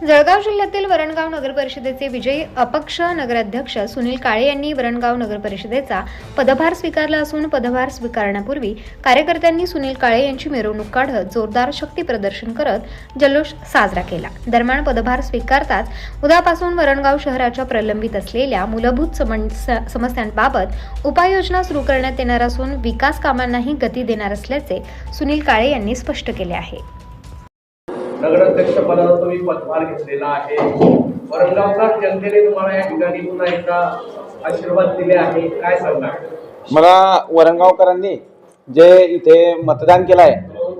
जळगाव जिल्ह्यातील वरणगाव नगर परिषदेचे विजयी अपक्ष नगराध्यक्ष सुनील काळे यांनी वरणगाव नगर परिषदेचा पदभार स्वीकारला असून पदभार स्वीकारण्यापूर्वी कार्यकर्त्यांनी सुनील काळे यांची मिरवणूक काढत जोरदार शक्ती प्रदर्शन करत जल्लोष साजरा केला। दरम्यान पदभार स्वीकारताच उद्यापासून वरणगाव शहराच्या प्रलंबित असलेल्या मूलभूत समस्यांबाबत उपाययोजना सुरू करण्यात येणार असून विकास कामांनाही गती देणार असल्याचे सुनील काळे यांनी स्पष्ट केले आहे। नगराध्यक्ष पदाचा तुम्ही पदभार घेतलेला आहे। वरणगावकर जनतेने तुम्हाला या ठिकाणी पुन्हा एकदा आशीर्वाद दिले आहे, काय सांगणार? मला वरणगावकरांनी जे इथे मतदान केलं आहे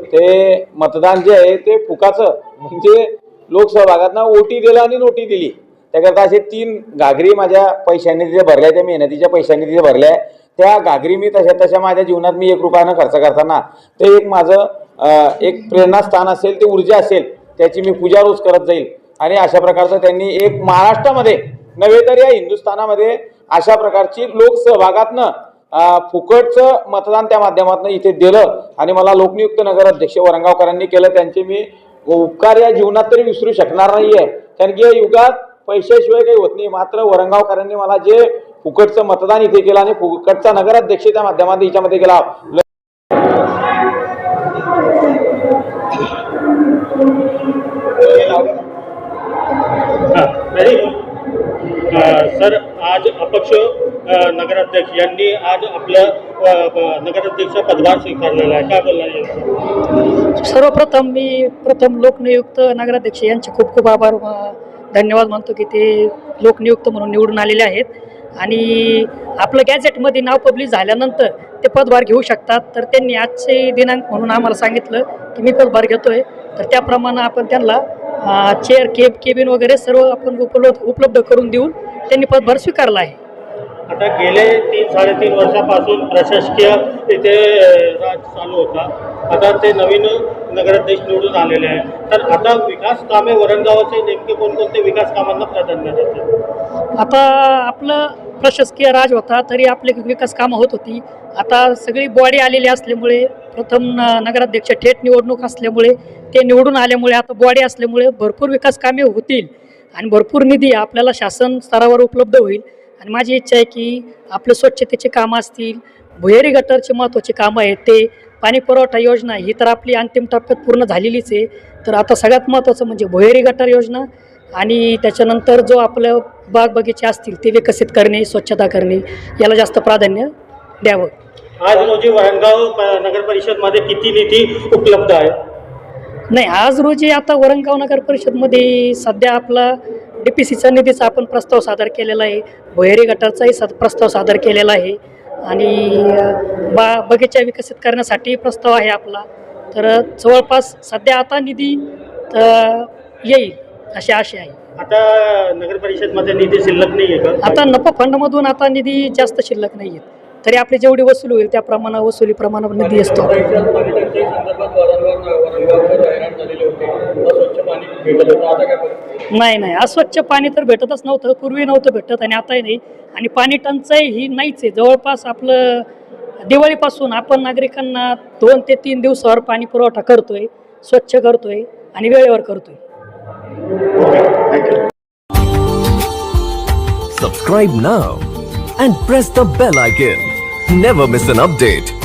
ते मतदान जे आहे ते फुकाचं म्हणजे लोकसहभागातनं ओटी दिलं आणि नोटी दिली। त्याकरता असे 3 घागरी माझ्या पैशांनी जे भरल्या, त्या मेहनतीच्या पैशांनी जे भरल्या, त्या घागरी मी तशा माझ्या जीवनात मी 1 रुपयानं खर्च करताना ते एक माझं एक प्रेरणास्थान असेल, ते ऊर्जा असेल, त्याची मी पूजा रोज करत जाईल। आणि अशा प्रकारचं त्यांनी एक महाराष्ट्रामध्ये नव्हे तर या हिंदुस्थानामध्ये अशा प्रकारची लोकसहभागातनं फुकटचं मतदान त्या माध्यमातून इथे दिलं आणि मला लोकनियुक्त नगराध्यक्ष वरणगावकरांनी केलं। त्यांचे मी उपकार या जीवनात तरी विसरू शकणार नाही आहे, कारण की या युगात पैशाशिवाय काही होत नाही। मात्र वरणगावकरांनी मला जे फुकटचं मतदान इथे केलं आणि फुकटचा नगराध्यक्ष त्या माध्यमातून याच्यामध्ये केला। सर, आज अपक्ष नगराध्यक्ष यांनी आज आपलं नगराध्यक्ष पदभार स्वीकारलेला आहे, काय बोलणार? सर्वप्रथम मी लोकनियुक्त नगराध्यक्ष यांचे खूप खूप आभार धन्यवाद मानतो की ते लोकनियुक्त म्हणून निवडून आलेले आहेत आणि आपलं गॅझेटमध्ये नाव पब्लिश झाल्यानंतर ते पदभार घेऊ शकतात। तर त्यांनी आजचे दिनांक म्हणून आम्हाला सांगितलं की मी पदभार घेतोय, तर त्याप्रमाणे आपण त्यांना चेअर केबिन वगैरे सर्व आपण उपलब्ध करून देऊन त्यांनी पदभार स्वीकारला आहे। आता गेले 3-3.5 वर्षापासून प्रशासकीय इथे राज चालू होता, आता ते नवीन नगराध्यक्ष निवडून आलेले आहे, तर आता विकास कामे वरणगावाचे नेमके कोणकोणते विकास कामांना प्राधान्य देते? आता आपलं प्रशासकीय राज होता तरी आपले विकास कामं होत होती। आता सगळी बॉडी आलेली असल्यामुळे प्रथम नगराध्यक्ष थेट निवडणूक असल्यामुळे ते निवडून आल्यामुळे आता बॉडी असल्यामुळे भरपूर विकास कामे होतील आणि भरपूर निधी आपल्याला शासन स्तरावर उपलब्ध होईल। आणि माझी इच्छा आहे की आपले स्वच्छतेचे कामं असतील, भुयारी गटारचे महत्त्वाचे कामं आहेत, ते पाणी पुरवठा योजना ही तर आपली अंतिम टप्प्यात पूर्ण झालेलीच आहे। तर आता सगळ्यात महत्त्वाचं म्हणजे भुयारी गटार योजना आणि त्याच्यानंतर जो आपलं बाग बगीचे असतील ते विकसित करणे, स्वच्छता करणे, याला जास्त प्राधान्य द्यावं। आज रोजी वरणगाव नगर परिषदमध्ये किती निधी उपलब्ध आहे? नाही, आज रोजी आता वरणगाव नगर परिषदमध्ये सध्या आपला DPCचा निधीचा आपण प्रस्ताव सादर केलेला आहे, भुयारी गटारचाही प्रस्ताव सादर केलेला आहे आणि बगीचा विकसित करण्यासाठी प्रस्ताव आहे आपला। तर जवळपास सध्या आता निधी येईल अशी आशा आहे। आता नगर परिषदमध्ये निधी शिल्लक नाही आहे का? आता नफा फंडमधून आता निधी जास्त शिल्लक नाही आहेत, तरी आपली जेवढी वसूल होईल त्या वसुलीप्रमाणे निधी असतो। नाही, अस्वच्छ पाणी तर भेटतच नव्हतं, पूर्वी नव्हतं भेटत आणि आताही नाही। आणि पाणी टंचाई ही नाहीच आहे। जवळपास आपलं दिवाळीपासून आपण नागरिकांना 2 ते 3 दिवसावर पाणी पुरवठा करतोय, स्वच्छ करतोय आणि वेळेवर करतोय। Subscribe now and press the bell icon. Never miss an update.